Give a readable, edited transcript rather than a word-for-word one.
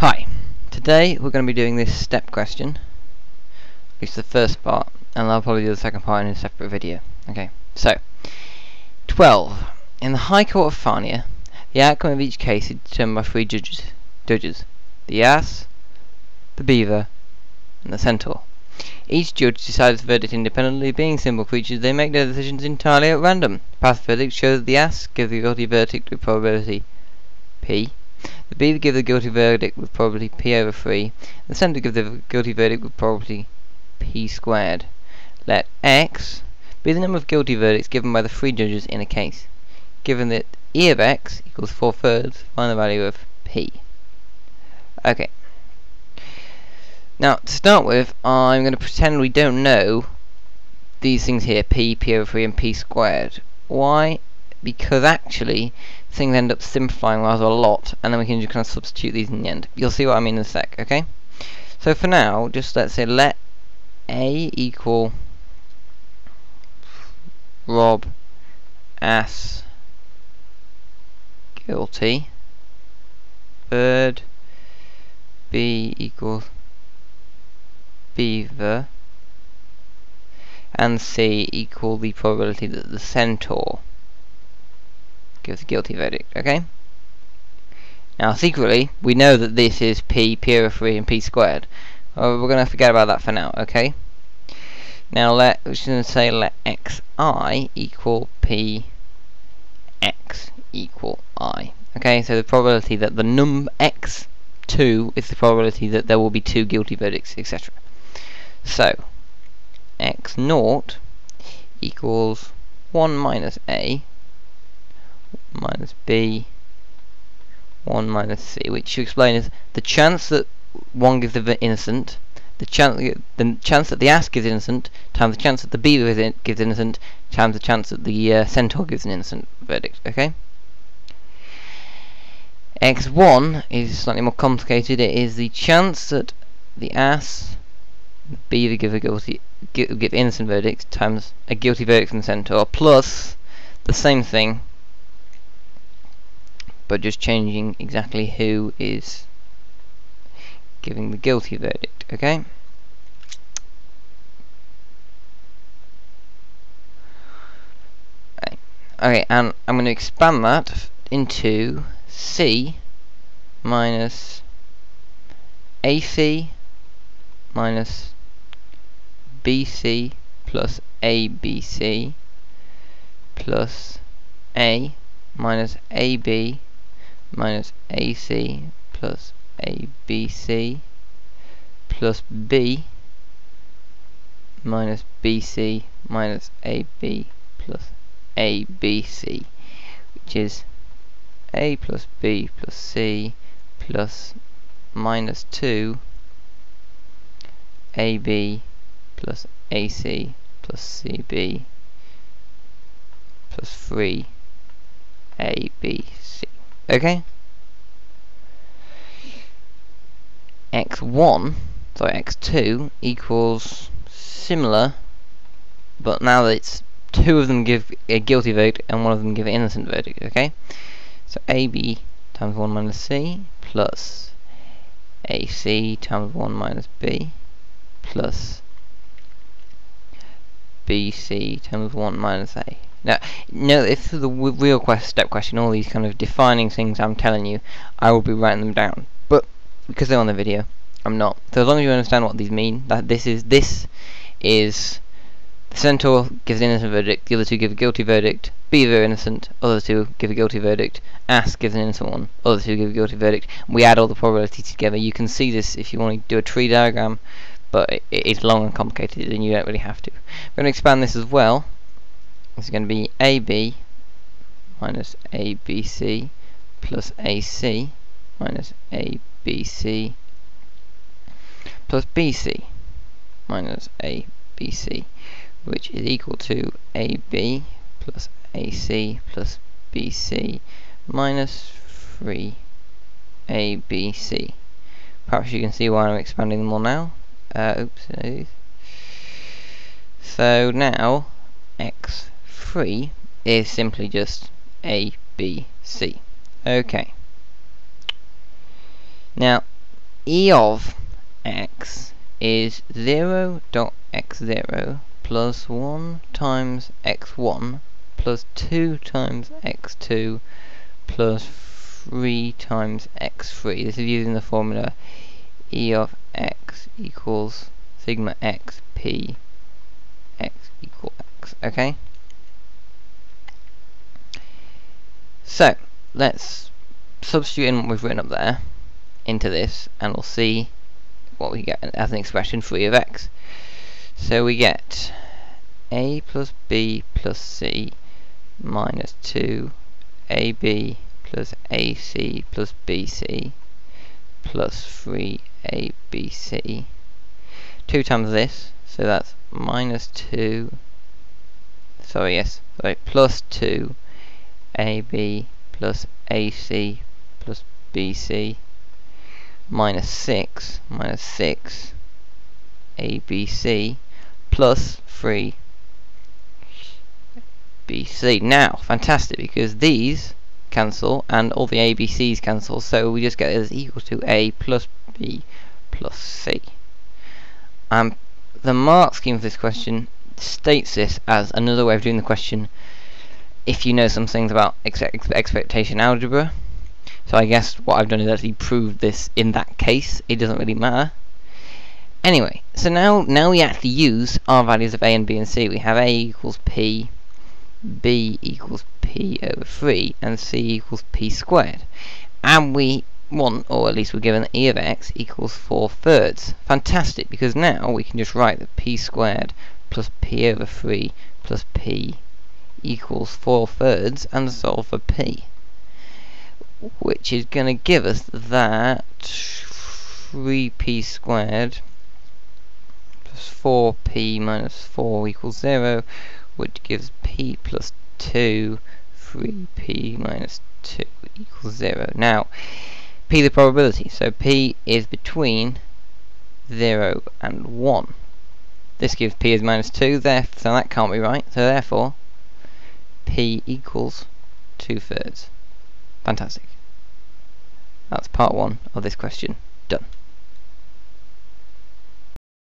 Hi, today we're going to be doing this step question, at least the first part, and I'll probably do the second part in a separate video. Okay, so 12. In the High Court of Farnia, the outcome of each case is determined by three judges: the ass, the beaver, and the centaur. Each judge decides the verdict independently. Being simple creatures, they make their decisions entirely at random. The past verdict shows that the ass gives the guilty verdict with probability P. The beaver gives the guilty verdict with probability P over 3. The centaur gives the guilty verdict with probability P squared. Let X be the number of guilty verdicts given by the three judges in a case. Given that E of X equals 4/3, find the value of P. Okay. Now, to start with, I'm going to pretend we don't know these things here, P, P over 3, and P squared. Why? Because actually, things end up simplifying rather a lot, and then we can just kind of substitute these in the end. You'll see what I mean in a sec, okay? So for now, just let's say let A equal Rob, ass, guilty, bird, B equals beaver, and C equal the probability that the centaur gives a guilty verdict, okay? Now secretly, we know that this is P, P over 3, and P squared. We're going to forget about that for now, okay? Now we're just going to say let xi equal P, x equal I. Okay, so the probability that the x2 is the probability that there will be two guilty verdicts, etc. So, x0 equals 1 minus A minus B 1 minus C, which to explain is the chance that one gives the innocent, the chance that the ass gives innocent, times the chance that the beaver gives innocent, times the chance that the centaur gives an innocent verdict, okay? x1 is slightly more complicated. It is the chance that the ass and the beaver give innocent verdicts times a guilty verdict from the centaur, plus the same thing, but just changing exactly who is giving the guilty verdict, okay? Okay, and I'm going to expand that into C minus AC minus BC plus ABC plus A minus AB minus AC plus ABC plus B minus BC minus AB plus ABC, which is A plus B plus C plus minus 2 AB plus AC plus CB plus 3 ABC. Okay? x2 equals similar, but now that it's two of them give a guilty verdict and one of them give an innocent verdict, okay? So AB times 1 minus C plus AC times 1 minus B plus BC times 1 minus A. Now, if the real step question, all these kind of defining things I'm telling you, I will be writing them down. But because they're on the video, I'm not. So as long as you understand what these mean, that this is the centaur gives an innocent verdict, the other two give a guilty verdict, beaver innocent, other two give a guilty verdict, ass gives an innocent one, other two give a guilty verdict. We add all the probabilities together. You can see this if you want to do a tree diagram, but it's long and complicated and you don't really have to. I'm going to expand this as well. This is going to be AB minus ABC plus AC minus ABC plus BC minus ABC, which is equal to AB plus AC plus BC minus 3 ABC. Perhaps you can see why I'm expanding them all now. Oops. So now x3 is simply just ABC. Okay. Now E of x is 0 dot x0 plus 1 times x1 plus 2 times x2 plus 3 times x3. This is using the formula E of x equals sigma x p x equal x. Okay? So, let's substitute in what we've written up there into this, and we'll see what we get as an expression for E of x. So we get a plus b plus c minus 2ab plus ac plus bc plus 3abc. 2 times this, so that's minus 2, plus 2ab plus ac plus bc minus 6 abc plus 3 bc. Now, fantastic, because these cancel and all the abc's cancel, so we just get this equal to a plus b plus c. The mark scheme for this question states this as another way of doing the question if you know some things about expectation algebra. So I guess what I've done is actually proved this in that case. It doesn't really matter. Anyway, so now we actually use our values of a and b and c. We have a equals p, b equals p over 3, and c equals p squared. And we want, or at least we're given, E of x equals 4/3. Fantastic, because now we can just write that p squared plus p over 3 plus p equals 4/3 and solve for p, which is going to give us that 3p squared plus 4p minus 4 equals 0, which gives p plus 2, 3p minus 2 equals 0. Now, p the probability, so p is between 0 and 1. This gives p as minus 2, so that can't be right, so therefore p equals 2/3. Fantastic. That's part 1 of this question done.